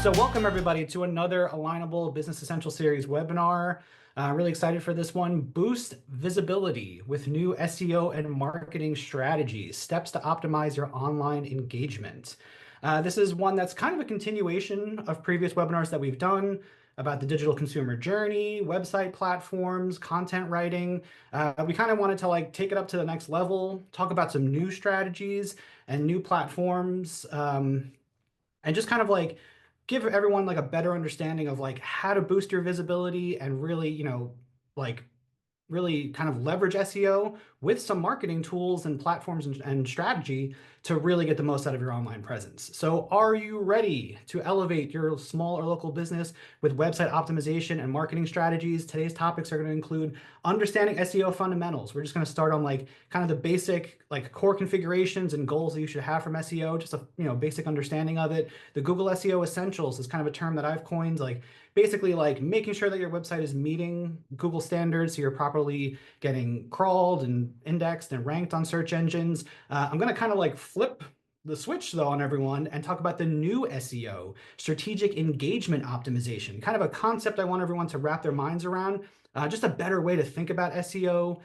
So welcome everybody to another Alignable Business Essential Series webinar. Really excited for this one. Boost visibility with new SEO and marketing strategies, steps to optimize your online engagement. This is one that's kind of a continuation of previous webinars that we've done about the digital consumer journey, website platforms, content writing. We kind of wanted to take it up to the next level, talk about some new strategies and new platforms, and just kind of give everyone a better understanding of how to boost your visibility and really, like really kind of leverage SEO with some marketing tools and platforms and strategy to really get the most out of your online presence. So are you ready to elevate your small or local business with website optimization and marketing strategies? Today's topics are going to include understanding SEO fundamentals. We're just going to start on kind of the basic core configurations and goals that you should have from SEO, just a basic understanding of it. The Google SEO essentials is kind of a term that I've coined, basically making sure that your website is meeting Google standards, so you're properly getting crawled and indexed and ranked on search engines. I'm going to kind of flip the switch though on everyone and talk about the new SEO, strategic engagement optimization, kind of a concept I want everyone to wrap their minds around. Just a better way to think about SEO,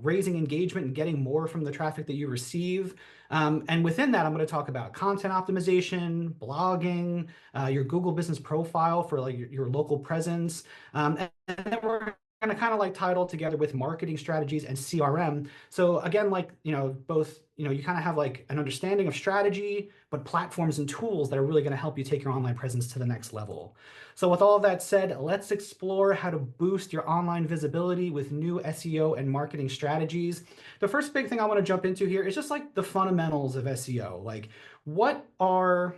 raising engagement and getting more from the traffic that you receive. And within that, I'm going to talk about content optimization, blogging, your Google Business Profile for your local presence. And then we're going to kind of tie it all together with marketing strategies and CRM. So again, both, you kind of have an understanding of strategy, but platforms and tools that are really going to help you take your online presence to the next level. So with all of that said, let's explore how to boost your online visibility with new SEO and marketing strategies. The first big thing I want to jump into here is just the fundamentals of SEO. What are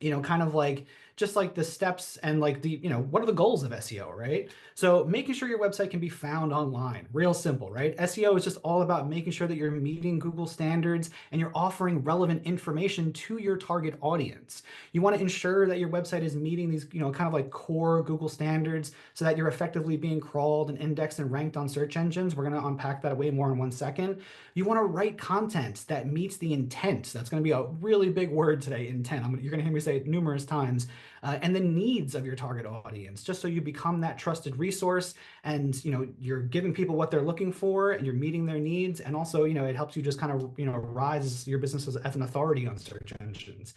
kind of just the steps and what are the goals of SEO, right? So making sure your website can be found online, real simple, right? SEO is just all about making sure that you're meeting Google standards and you're offering relevant information to your target audience. You want to ensure that your website is meeting these, kind of core Google standards so that you're effectively being crawled and indexed and ranked on search engines. We're going to unpack that way more in 1 second. You want to write content that meets the intent. That's going to be a really big word today, intent. You're going to hear me say it numerous times. And the needs of your target audience, just so you become that trusted resource and you're giving people what they're looking for and you're meeting their needs. And also, it helps you just kind of rise your business as an authority on search engines.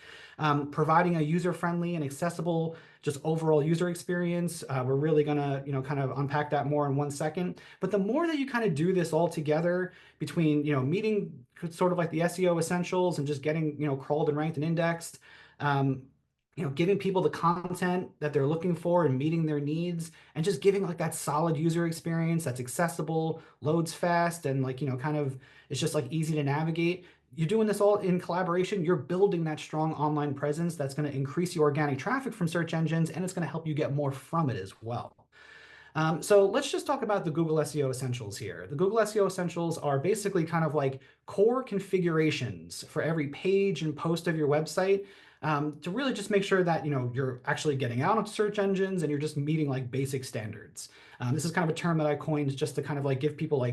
Providing a user-friendly and accessible just overall user experience. We're really gonna kind of unpack that more in 1 second. But the more that you kind of do this all together between meeting sort of the SEO essentials and just getting crawled and ranked and indexed, giving people the content that they're looking for and meeting their needs and just giving that solid user experience that's accessible, loads fast, and kind of it's just easy to navigate. You're doing this all in collaboration. You're building that strong online presence that's going to increase your organic traffic from search engines, and it's going to help you get more from it as well. So let's just talk about the Google SEO Essentials here. The Google SEO Essentials are basically kind of core configurations for every page and post of your website, to really just make sure that you're actually getting out of search engines and you're just meeting basic standards. This is kind of a term that I coined just to kind of give people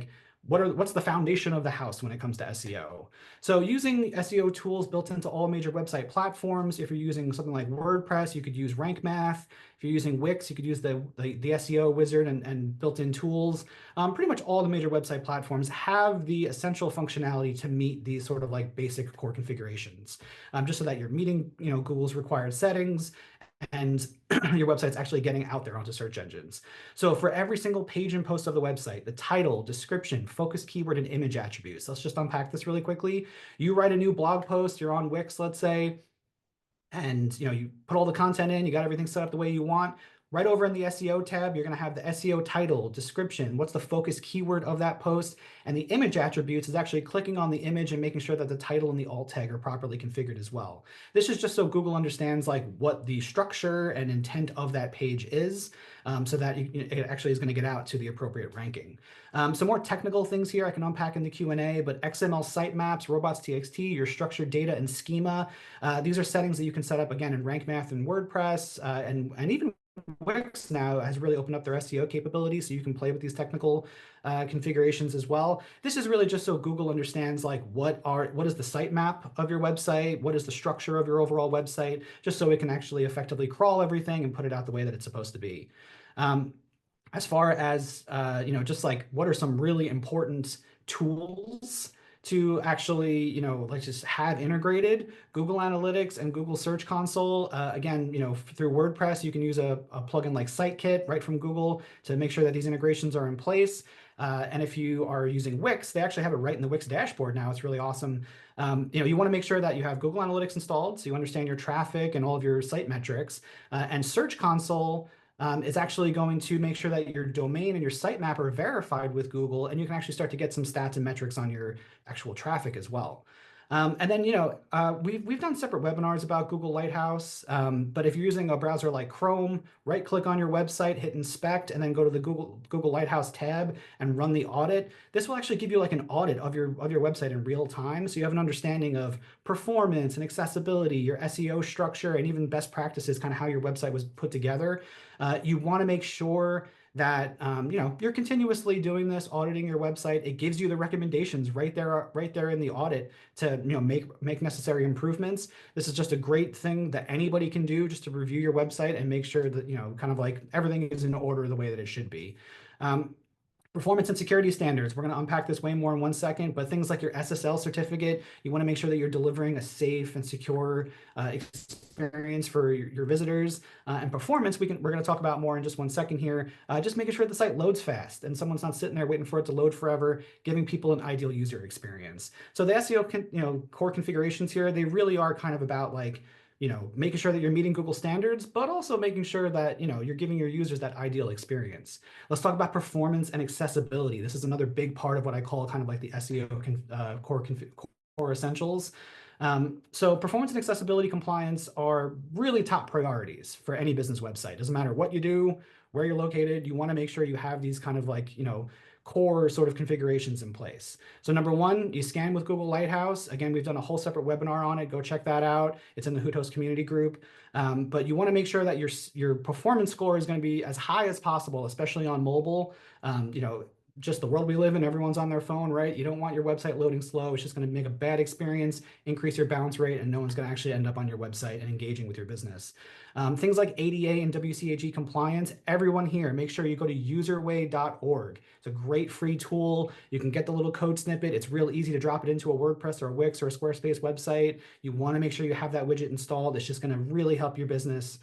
what's the foundation of the house when it comes to SEO. So using SEO tools built into all major website platforms. If you're using something like WordPress, you could use Rank Math. If you're using Wix, you could use the SEO wizard and built-in tools. Pretty much all the major website platforms have the essential functionality to meet these sort of basic core configurations, just so that you're meeting Google's required settings and your website's actually getting out there onto search engines. So for every single page and post of the website, the title, description, focus keyword, and image attributes. Let's just unpack this really quickly. You write a new blog post, you're on Wix, let's say, and you put all the content in, you got everything set up the way you want. Right over in the SEO tab, you're going to have the SEO title, description, what's the focus keyword of that post, and the image attributes is actually clicking on the image and making sure that the title and the alt tag are properly configured as well. This is just so Google understands what the structure and intent of that page is, so that it actually is going to get out to the appropriate ranking. Some more technical things here I can unpack in the Q&A, but XML sitemaps, robots.txt, your structured data and schema, these are settings that you can set up again in Rank Math and WordPress, and even Wix now has really opened up their SEO capabilities, so you can play with these technical configurations as well. This is really just so Google understands like what is the sitemap of your website, what is the structure of your overall website, just so it can actually effectively crawl everything and put it out the way that it's supposed to be. Um, as far as just like what are some really important tools to actually like just have integrated Google Analytics and Google Search Console. Again, through WordPress, you can use a plugin like SiteKit right from Google to make sure that these integrations are in place. And if you are using Wix, they actually have it right in the Wix dashboard now. It's really awesome. You want to make sure that you have Google Analytics installed so you understand your traffic and all of your site metrics. And Search Console is actually going to make sure that your domain and your sitemap are verified with Google, and you can actually start to get some stats and metrics on your actual traffic as well. And then, we've done separate webinars about Google Lighthouse, but if you're using a browser like Chrome, right-click on your website, hit Inspect, and then go to the Google Lighthouse tab and run the audit. This will actually give you like an audit of your website in real time, so you have an understanding of performance and accessibility, your SEO structure, and even best practices, kind of how your website was put together. You want to make sure that you're continuously doing this, auditing your website. It gives you the recommendations right there in the audit to make necessary improvements. This is just a great thing that anybody can do just to review your website and make sure that kind of like everything is in order the way that it should be. Performance and security standards. We're going to unpack this way more in one second, but things like your SSL certificate, you want to make sure that you're delivering a safe and secure experience for your visitors. And performance, we're going to talk about more in just one second here. Just making sure the site loads fast and someone's not sitting there waiting for it to load forever, giving people an ideal user experience. So the SEO core configurations here, they really are kind of about like making sure that you're meeting Google standards, but also making sure that, you're giving your users that ideal experience. Let's talk about performance and accessibility. This is another big part of what I call kind of like the SEO core essentials. So performance and accessibility compliance are really top priorities for any business website. Doesn't matter what you do, where you're located, you want to make sure you have these kind of like, core sort of configurations in place. So number one, you scan with Google Lighthouse. Again, we've done a whole separate webinar on it. Go check that out. It's in the Hoot Host community group. But you want to make sure that your performance score is going to be as high as possible, especially on mobile. Just the world we live in, everyone's on their phone, right? You don't want your website loading slow. It's just going to make a bad experience, increase your bounce rate, and no one's going to actually end up on your website and engaging with your business. Things like ADA and WCAG compliance, everyone here, make sure you go to userway.org. It's a great free tool. You can get the little code snippet. It's real easy to drop it into a WordPress or a Wix or a Squarespace website. You want to make sure you have that widget installed. It's just going to really help your business.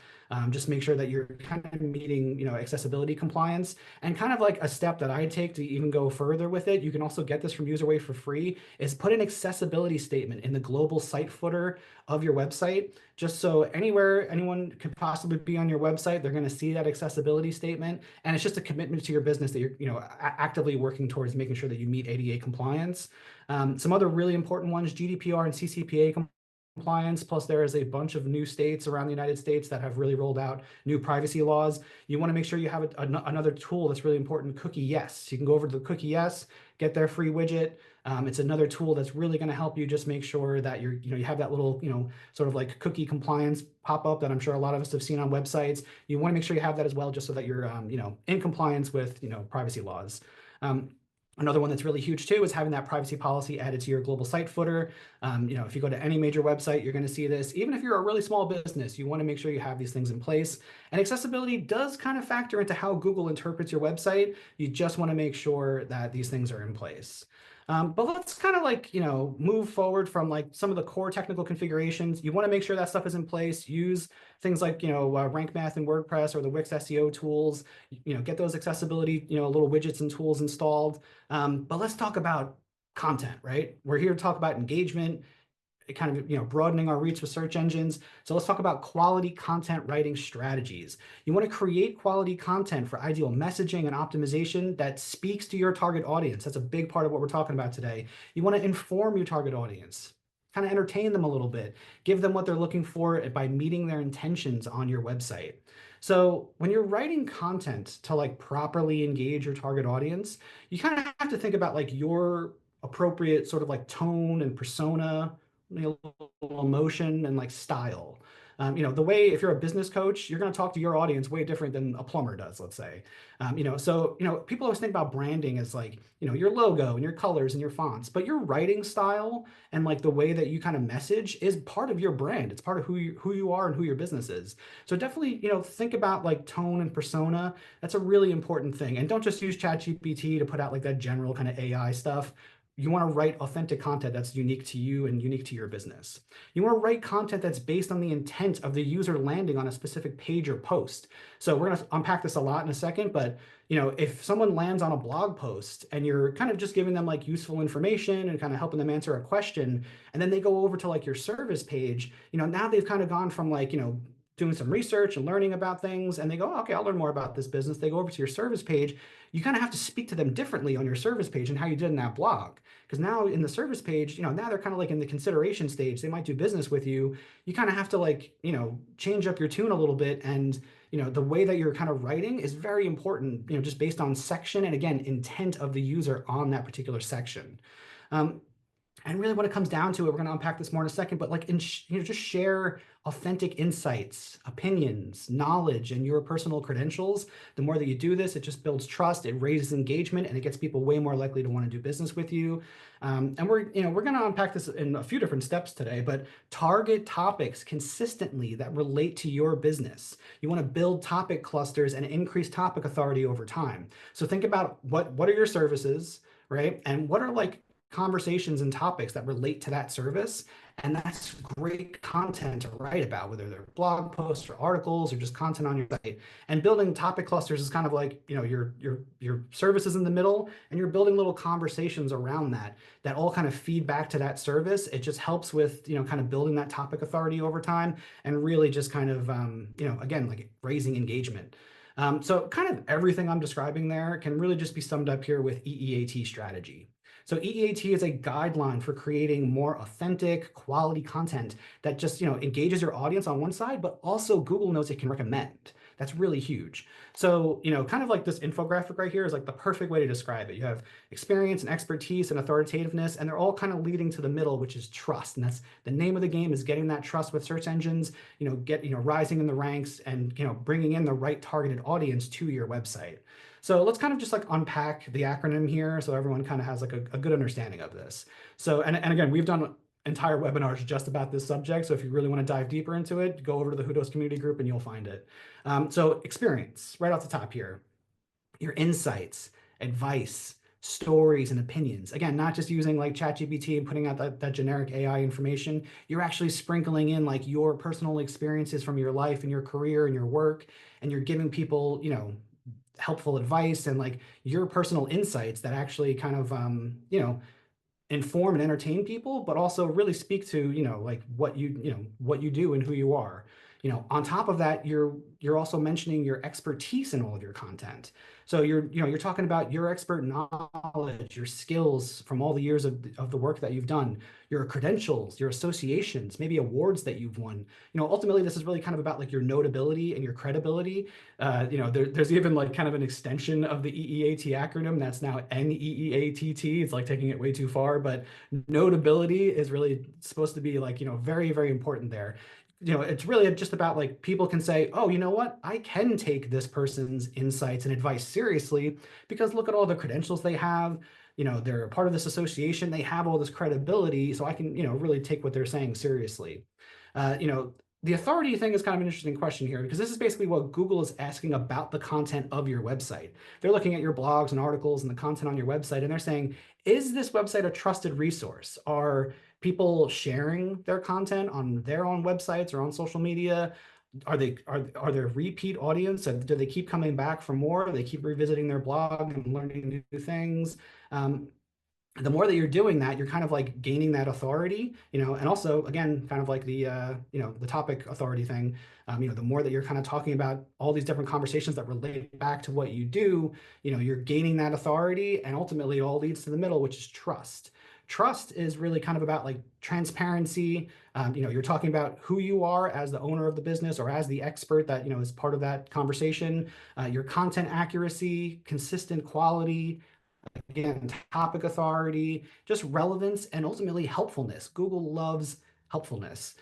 Just make sure that you're kind of meeting, accessibility compliance. And kind of like a step that I take to even go further with it, you can also get this from Userway for free, is put an accessibility statement in the global site footer of your website, just so anywhere anyone could possibly be on your website, they're going to see that accessibility statement. And it's just a commitment to your business that you're actively working towards making sure that you meet ADA compliance. Some other really important ones, GDPR and CCPA compliance, plus there is a bunch of new states around the United States that have really rolled out new privacy laws. You want to make sure you have another tool that's really important, Cookie Yes. You can go over to the Cookie Yes, get their free widget. It's another tool that's really going to help you just make sure that you have that little, sort of like cookie compliance pop up that I'm sure a lot of us have seen on websites. You want to make sure you have that as well, just so that you're, in compliance with, privacy laws. Another one that's really huge too is having that privacy policy added to your global site footer. If you go to any major website, you're going to see this. Even if you're a really small business, you want to make sure you have these things in place. And accessibility does kind of factor into how Google interprets your website. You just want to make sure that these things are in place. But let's kind of like, move forward from like some of the core technical configurations. You want to make sure that stuff is in place. Use things like, Rank Math and WordPress or the Wix SEO tools, get those accessibility, little widgets and tools installed. But let's talk about content, right? We're here to talk about engagement, kind of broadening our reach with search engines. So let's talk about quality content writing strategies. You want to create quality content for ideal messaging and optimization that speaks to your target audience. That's a big part of what we're talking about today. You want to inform your target audience, kind of entertain them a little bit, give them what they're looking for by meeting their intentions on your website. So when you're writing content to like properly engage your target audience, you kind of have to think about like your appropriate sort of like tone and persona. little emotion and like style. The way if you're a business coach, you're going to talk to your audience way different than a plumber does, let's say. So people always think about branding as like your logo and your colors and your fonts, but your writing style and like the way that you kind of message is part of your brand. It's part of who you are and who your business is. So definitely think about like tone and persona. That's a really important thing. And don't just use ChatGPT to put out like that general kind of AI stuff. You want to write authentic content that's unique to you and unique to your business. You want to write content that's based on the intent of the user landing on a specific page or post. So we're going to unpack this a lot in a second, but if someone lands on a blog post and you're kind of just giving them like useful information and kind of helping them answer a question, and then they go over to like your service page, now they've kind of gone from like, doing some research and learning about things, and they go, oh, okay, I'll learn more about this business. They go over to your service page. You kind of have to speak to them differently on your service page and how you did in that blog. Because now in the service page, now they're kind of like in the consideration stage. They might do business with you. You kind of have to like, change up your tune a little bit. And, the way that you're kind of writing is very important, just based on section and again, intent of the user on that particular section. And really when it comes down to it, we're going to unpack this more in a second, but like, just share authentic insights, opinions, knowledge, and your personal credentials. The more that you do this, it just builds trust, it raises engagement, and it gets people way more likely to want to do business with you. And we're going to unpack this in a few different steps today, but target topics consistently that relate to your business. You want to build topic clusters and increase topic authority over time. So think about what are your services, right? And what are like conversations and topics that relate to that service. And that's great content to write about, whether they're blog posts or articles or just content on your site. And building topic clusters is kind of like, your services in the middle, and you're building little conversations around that all kind of feed back to that service. It just helps with, kind of building that topic authority over time and really just kind of, again, like raising engagement. So kind of everything I'm describing there can really just be summed up here with EEAT strategy. So EEAT is a guideline for creating more authentic, quality content that just, engages your audience on one side, but also Google knows it can recommend. That's really huge. So, kind of like this infographic right here is like the perfect way to describe it. You have experience and expertise and authoritativeness, and they're all kind of leading to the middle, which is trust. And that's the name of the game, is getting that trust with search engines, rising in the ranks and, bringing in the right targeted audience to your website. So let's kind of just like unpack the acronym here so everyone kind of has like a good understanding of this. So, and again, we've done entire webinars just about this subject. So if you really want to dive deeper into it, go over to the Whodos community group and you'll find it. So experience, right off the top here, your insights, advice, stories, and opinions. Again, not just using like ChatGPT and putting out that generic AI information. You're actually sprinkling in like your personal experiences from your life and your career and your work, and you're giving people, helpful advice and like your personal insights that actually kind of inform and entertain people, but also really speak to like what you do and who you are. On top of that, you're also mentioning your expertise in all of your content. So you're talking about your expert knowledge, your skills from all the years of the work that you've done, your credentials, your associations, maybe awards that you've won. Ultimately, this is really kind of about like your notability and your credibility. There's even like kind of an extension of the EEAT acronym that's now NEEATT. It's like taking it way too far, but notability is really supposed to be like, very, very important there. It's really just about like people can say, oh, you know what? I can take this person's insights and advice seriously because look at all the credentials they have. They're a part of this association. They have all this credibility, so I can, really take what they're saying seriously. The authority thing is kind of an interesting question here because this is basically what Google is asking about the content of your website. They're looking at your blogs and articles and the content on your website, and they're saying, is this website a trusted resource? Are people sharing their content on their own websites or on social media? Are there repeat audience? Do they keep coming back for more? Do they keep revisiting their blog and learning new things? The more that you're doing that, you're kind of like gaining that authority, and also again, kind of like the topic authority thing. The more that you're kind of talking about all these different conversations that relate back to what you do, you're gaining that authority, and ultimately it all leads to the middle, which is trust. Trust is really kind of about like transparency. You're talking about who you are as the owner of the business or as the expert that, is part of that conversation, your content accuracy, consistent quality, Again, topic authority, just relevance, and ultimately helpfulness. Google loves helpfulness.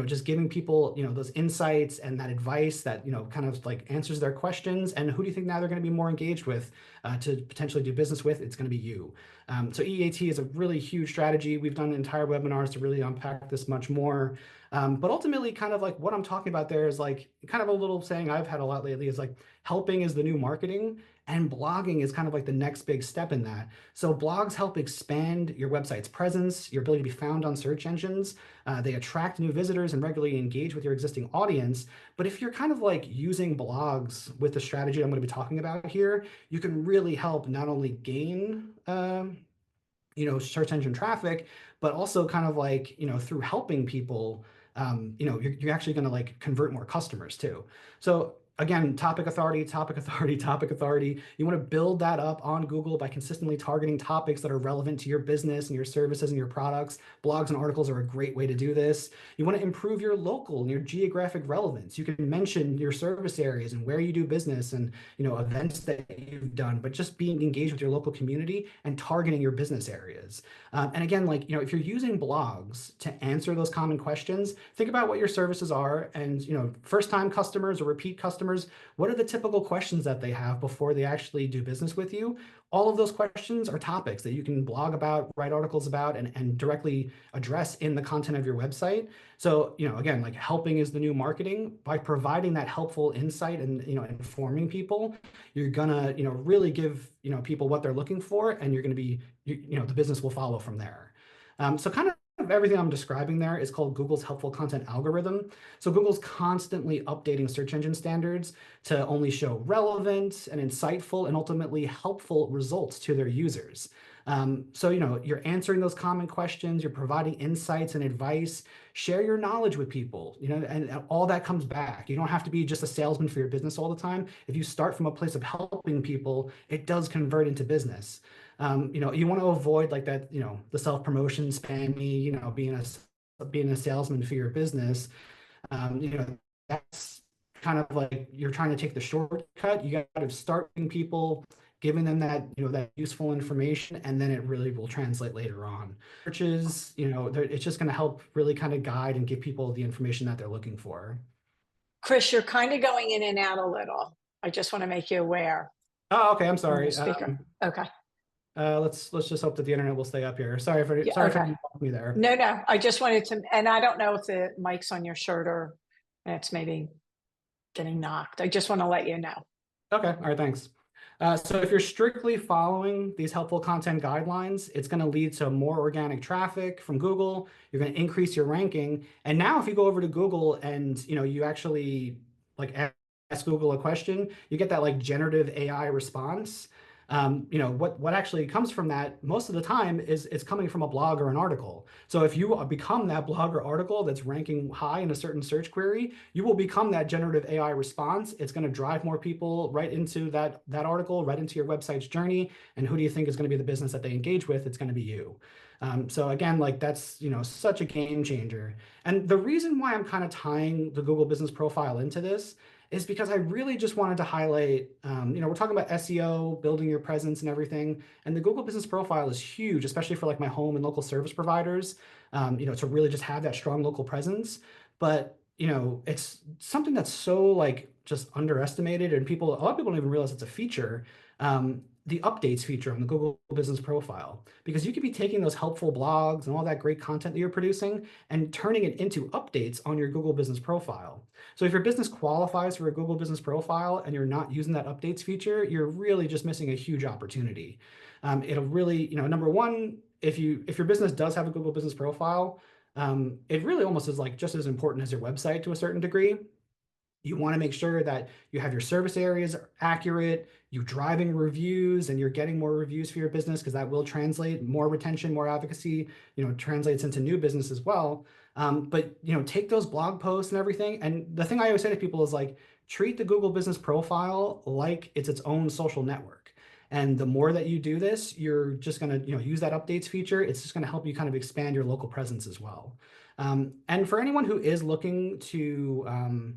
Just giving people, those insights and that advice that, kind of like answers their questions. And who do you think now they're going to be more engaged with to potentially do business with? It's going to be you. So EAT is a really huge strategy. We've done entire webinars to really unpack this much more. But ultimately, kind of like what I'm talking about there is like kind of a little saying I've had a lot lately is like helping is the new marketing. And blogging is kind of like the next big step in that. So blogs help expand your website's presence, your ability to be found on search engines. They attract new visitors and regularly engage with your existing audience. But if you're kind of like using blogs with the strategy I'm going to be talking about here, you can really help not only gain search engine traffic, but also kind of like, through helping people, you're actually going to like convert more customers too. So again, topic authority, topic authority, topic authority. You want to build that up on Google by consistently targeting topics that are relevant to your business and your services and your products. Blogs and articles are a great way to do this. You want to improve your local and your geographic relevance. You can mention your service areas and where you do business and, events that you've done, but just being engaged with your local community and targeting your business areas. And again, like, if you're using blogs to answer those common questions, think about what your services are and, first-time customers or repeat customers, what are the typical questions that they have before they actually do business with you? All of those questions are topics that you can blog about, write articles about, and directly address in the content of your website. So, again, like helping is the new marketing. By providing that helpful insight and, informing people, you're gonna, really give, people what they're looking for, and you're gonna be, the business will follow from there. So kind of everything I'm describing there is called Google's helpful content algorithm. So Google's constantly updating search engine standards to only show relevant and insightful and ultimately helpful results to their users. So, you're answering those common questions, you're providing insights and advice, share your knowledge with people, and all that comes back. You don't have to be just a salesman for your business all the time. If you start from a place of helping people, it does convert into business. You want to avoid like that, the self-promotion spammy, being a salesman for your business. That's kind of like you're trying to take the shortcut. You got to start people, giving them that, that useful information, and then it really will translate later on. Searches, it's just going to help really kind of guide and give people the information that they're looking for. Chris, you're kind of going in and out a little. I just want to make you aware. Oh, okay. I'm From sorry. the speaker. Okay. Let's just hope that the internet will stay up here. Sorry for me there. No, I just wanted to, and I don't know if the mic's on your shirt or it's maybe getting knocked. I just want to let you know. Okay. All right. Thanks. So if you're strictly following these helpful content guidelines, it's going to lead to more organic traffic from Google. You're going to increase your ranking. And now if you go over to Google and, you actually like ask Google a question, you get that like generative AI response. What actually comes from that most of the time is it's coming from a blog or an article. So if you become that blog or article that's ranking high in a certain search query, you will become that generative AI response. It's going to drive more people right into that article, right into your website's journey. And who do you think is going to be the business that they engage with? It's going to be you. So again, like that's, such a game changer. And the reason why I'm kind of tying the Google Business Profile into this is because I really just wanted to highlight, we're talking about SEO, building your presence and everything. And the Google Business Profile is huge, especially for like my home and local service providers, to really just have that strong local presence. But, it's something that's so like just underestimated, and a lot of people don't even realize it's a feature. The updates feature on the Google Business Profile, because you could be taking those helpful blogs and all that great content that you're producing and turning it into updates on your Google Business Profile. So if your business qualifies for a Google Business Profile and you're not using that updates feature, you're really just missing a huge opportunity. It'll really, number one, if your business does have a Google Business Profile, it really almost is like just as important as your website to a certain degree. You want to make sure that you have your service areas accurate, you're driving reviews, and you're getting more reviews for your business, because that will translate more retention, more advocacy, translates into new business as well. But take those blog posts and everything. And the thing I always say to people is like, treat the Google Business Profile like it's its own social network. And the more that you do this, you're just going to use that updates feature. It's just going to help you kind of expand your local presence as well. And for anyone who is looking to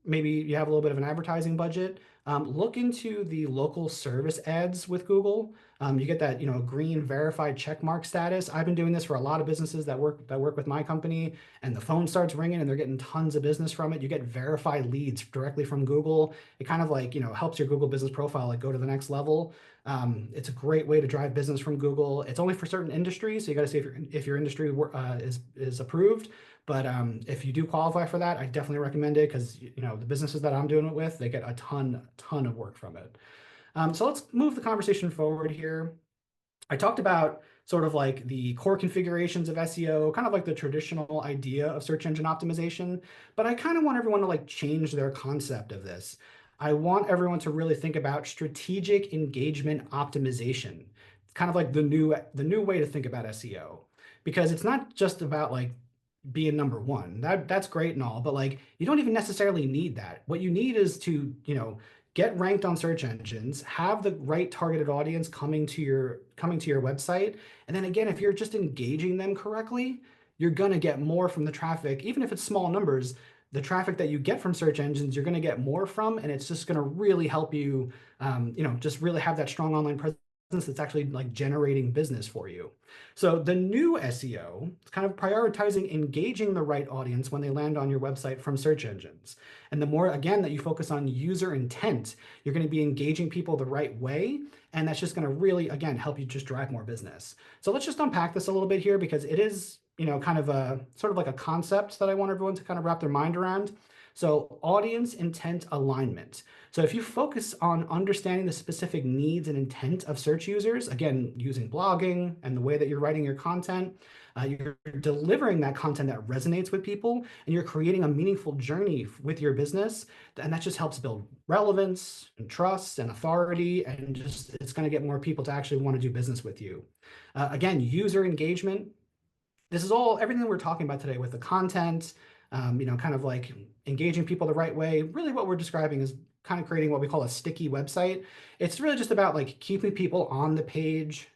maybe you have a little bit of an advertising budget, look into the local service ads with Google. You get that, green verified check mark status. I've been doing this for a lot of businesses that work with my company, and the phone starts ringing and they're getting tons of business from it. You get verified leads directly from Google. It kind of like, helps your Google business profile like go to the next level. It's a great way to drive business from Google. It's only for certain industries, so you got to see if your industry is approved. But if you do qualify for that, I definitely recommend it because the businesses that I'm doing it with, they get a ton of work from it. So let's move the conversation forward here. I talked about sort of like the core configurations of SEO, kind of like the traditional idea of search engine optimization, but I kind of want everyone to like change their concept of this. I want everyone to really think about strategic engagement optimization, kind of like the new way to think about SEO, because it's not just about like being number one. That's great and all, but like you don't even necessarily need that. What you need is to, get ranked on search engines, have the right targeted audience coming to your website. And then again, if you're just engaging them correctly, you're going to get more from the traffic, even if it's small numbers. The traffic that you get from search engines, you're going to get more from, and it's just going to really help you, just really have that strong online presence that's actually like generating business for you. So the new SEO is kind of prioritizing engaging the right audience when they land on your website from search engines. And the more, again, that you focus on user intent, you're going to be engaging people the right way. And that's just going to really, again, help you just drive more business. So let's just unpack this a little bit here because it is, kind of a sort of like a concept that I want everyone to kind of wrap their mind around. So audience intent alignment. So if you focus on understanding the specific needs and intent of search users, again, using blogging and the way that you're writing your content, you're delivering that content that resonates with people, and you're creating a meaningful journey with your business. And that just helps build relevance and trust and authority, and just it's going to get more people to actually want to do business with you. Again, user engagement. This is all everything we're talking about today with the content, kind of like engaging people the right way. Really what we're describing is kind of creating what we call a sticky website. It's really just about like keeping people on the page,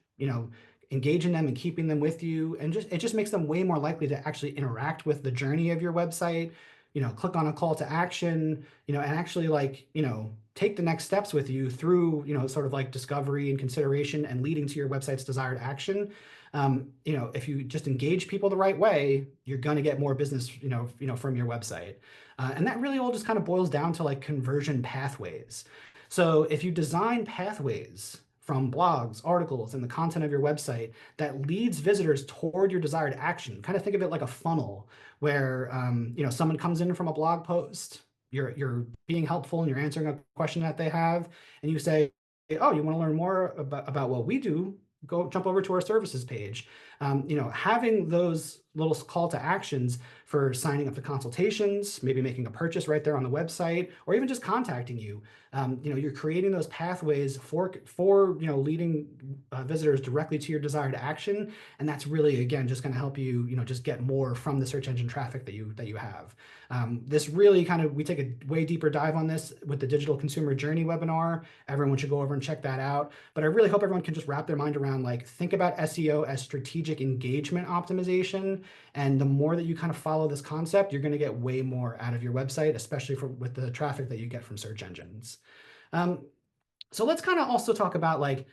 engaging them and keeping them with you. And it just makes them way more likely to actually interact with the journey of your website, click on a call to action, and actually like, take the next steps with you through, sort of like discovery and consideration and leading to your website's desired action. If you just engage people the right way, you're going to get more business, from your website. And that really all just kind of boils down to like conversion pathways. So if you design pathways from blogs, articles, and the content of your website that leads visitors toward your desired action, kind of think of it like a funnel where, someone comes in from a blog post, you're being helpful and you're answering a question that they have, and you say, oh, you want to learn more about what we do? Go jump over to our services page. Having those little call to actions for signing up to consultations, maybe making a purchase right there on the website, or even just contacting you. You're creating those pathways for leading visitors directly to your desired action, and that's really again just going to help you just get more from the search engine traffic that you have. This really we take a way deeper dive on this with the digital consumer journey webinar. Everyone should go over and check that out. But I really hope everyone can just wrap their mind around like think about SEO as strategic engagement optimization. And the more that you kind of follow this concept, you're going to get way more out of your website, especially with the traffic that you get from search engines. So let's kind of also talk about like,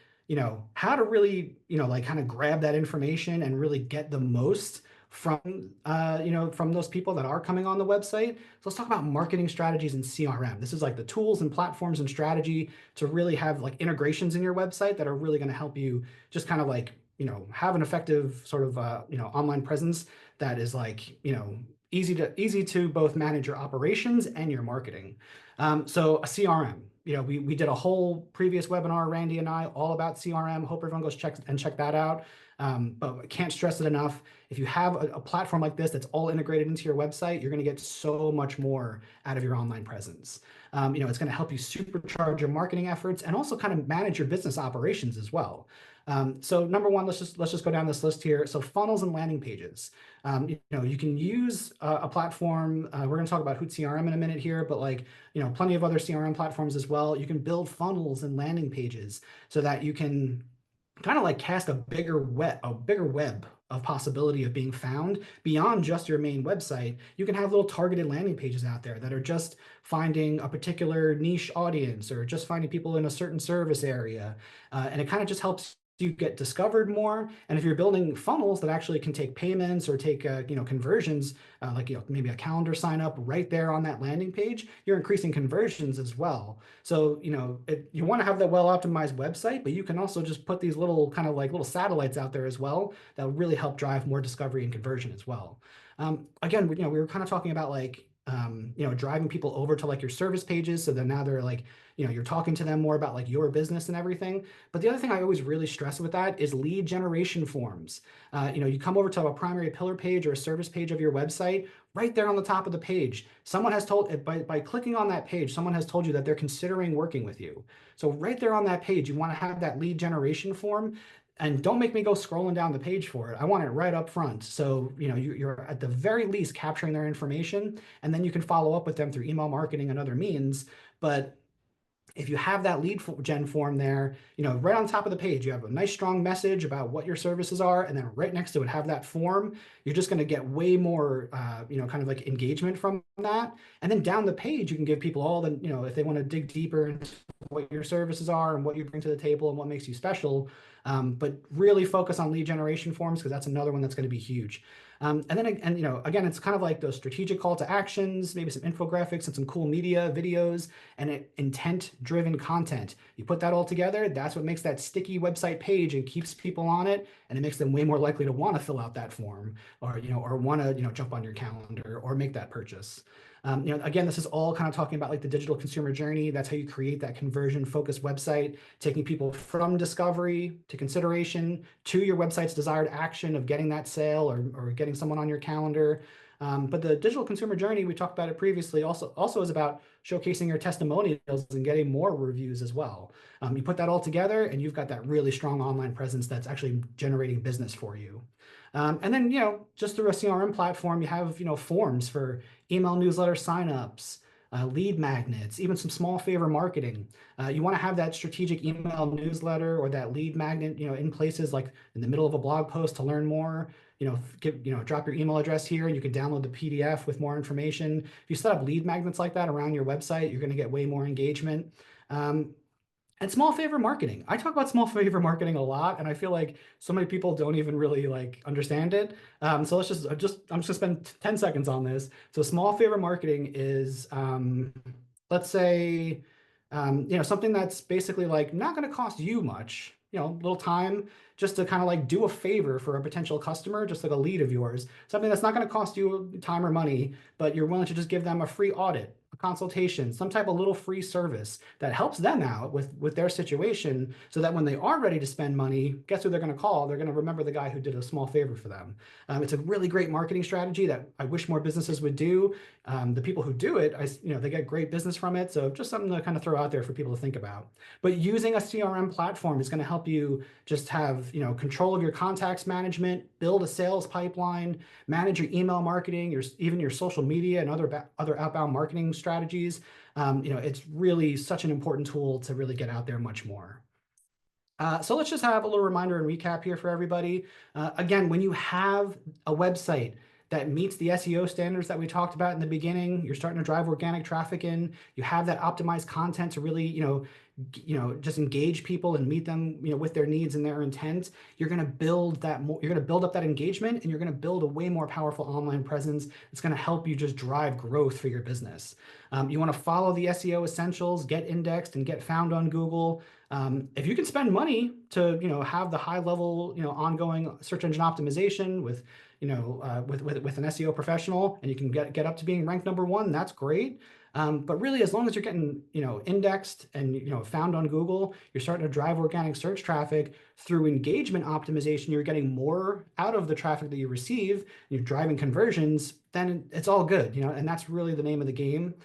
how to really, like kind of grab that information and really get the most from, from those people that are coming on the website. So let's talk about marketing strategies and CRM. This is like the tools and platforms and strategy to really have like integrations in your website that are really going to help you just kind of like, have an effective sort of, online presence that is like, easy to both manage your operations and your marketing. So a CRM, we did a whole previous webinar, Randy and I, all about CRM. Hope everyone goes check that out. But I can't stress it enough. If you have a platform like this that's all integrated into your website, you're going to get so much more out of your online presence. It's going to help you supercharge your marketing efforts and also kind of manage your business operations as well. So number one, let's just go down this list here. So funnels and landing pages. You can use a platform. We're going to talk about Hoot CRM in a minute here, but like, plenty of other CRM platforms as well. You can build funnels and landing pages so that you can kind of like cast a bigger web of possibility of being found beyond just your main website. You can have little targeted landing pages out there that are just finding a particular niche audience or just finding people in a certain service area. And it kind of just helps you get discovered more. And if you're building funnels that actually can take payments or take conversions, like maybe a calendar sign up right there on that landing page, you're increasing conversions as well. So you want to have that well optimized website, but you can also just put these little kind of like little satellites out there as well that will really help drive more discovery and conversion as well. Again, we were kind of talking about like driving people over to like your service pages, so then now they're like, you're talking to them more about like your business and everything. But the other thing I always really stress with that is lead generation forms. You come over to a primary pillar page or a service page of your website. Right there on the top of the page, someone has told, by clicking on that page, someone has told you that they're considering working with you. So right there on that page, you want to have that lead generation form. And don't make me go scrolling down the page for it. I want it right up front. So, you're at the very least capturing their information, and then you can follow up with them through email marketing and other means. But if you have that lead gen form there, right on top of the page, you have a nice strong message about what your services are, and then right next to it, have that form. You're just going to get way more, kind of like engagement from that. And then down the page, you can give people all the, if they want to dig deeper into what your services are and what you bring to the table and what makes you special. But really focus on lead generation forms, because that's another one that's going to be huge. And then, again, it's kind of like those strategic call to actions, maybe some infographics and some cool media, videos, and intent-driven content. You put that all together, that's what makes that sticky website page and keeps people on it, and it makes them way more likely to want to fill out that form, or want to jump on your calendar or make that purchase. Again, this is all kind of talking about like the digital consumer journey. That's how you create that conversion-focused website, taking people from discovery to consideration to your website's desired action of getting that sale or getting someone on your calendar. But the digital consumer journey, we talked about it previously, also is about showcasing your testimonials and getting more reviews as well. You put that all together, and you've got that really strong online presence that's actually generating business for you. And then, just through a CRM platform, you have, forms for email newsletter signups, lead magnets, even some small favor marketing. You want to have that strategic email newsletter or that lead magnet, in places like in the middle of a blog post to learn more. Drop your email address here, and you can download the PDF with more information. If you set up lead magnets like that around your website, you're going to get way more engagement. And small favor marketing. I talk about small favor marketing a lot, and I feel like so many people don't even really like understand it. So I'm just gonna spend 10 seconds on this. So small favor marketing is, let's say, something that's basically like not going to cost you much, little time, just to kind of like do a favor for a potential customer, just like a lead of yours, something that's not going to cost you time or money, but you're willing to just give them a free audit, a consultation, some type of little free service that helps them out with their situation, so that when they are ready to spend money, guess who they're going to call? They're going to remember the guy who did a small favor for them. It's a really great marketing strategy that I wish more businesses would do. The people who do it, they get great business from it. So just something to kind of throw out there for people to think about. But using a CRM platform is going to help you just have, control of your contacts management, build a sales pipeline, manage your email marketing, even your social media and other outbound marketing strategies. It's really such an important tool to really get out there much more. So let's just have a little reminder and recap here for everybody. Again, when you have a website that meets the SEO standards that we talked about in the beginning, you're starting to drive organic traffic in, you have that optimized content to really, just engage people and meet them, with their needs and their intent, you're going to build that more, you're going to build up that engagement, and you're going to build a way more powerful online presence. It's going to help you just drive growth for your business. You want to follow the SEO essentials, get indexed and get found on Google. If you can spend money to, have the high level, ongoing search engine optimization with, with an SEO professional, and you can get up to being ranked #1, that's great. But really, as long as you're getting, indexed and, found on Google, you're starting to drive organic search traffic through engagement optimization, you're getting more out of the traffic that you receive, you're driving conversions, then it's all good, and that's really the name of the game.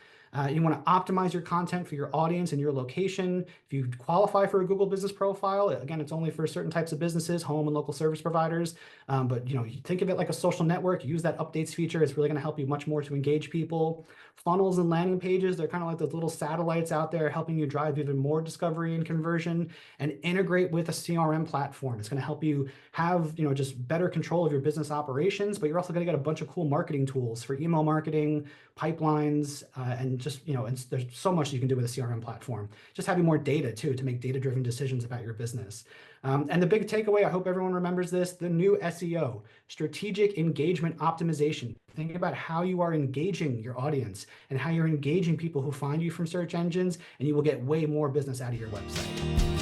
You want to optimize your content for your audience and your location. If you qualify for a Google Business Profile, again, it's only for certain types of businesses, home and local service providers. But you think of it like a social network. Use that updates feature. It's really going to help you much more to engage people. Funnels and landing pages, they're kind of like those little satellites out there helping you drive even more discovery and conversion. And integrate with a CRM platform. It's going to help you have just better control of your business operations, but you're also going to get a bunch of cool marketing tools for email marketing, pipelines, and just and there's so much you can do with a CRM platform. Just having more data too to make data-driven decisions about your business. And the big takeaway, I hope everyone remembers this, the new SEO, strategic engagement optimization. Think about how you are engaging your audience and how you're engaging people who find you from search engines, and you will get way more business out of your website.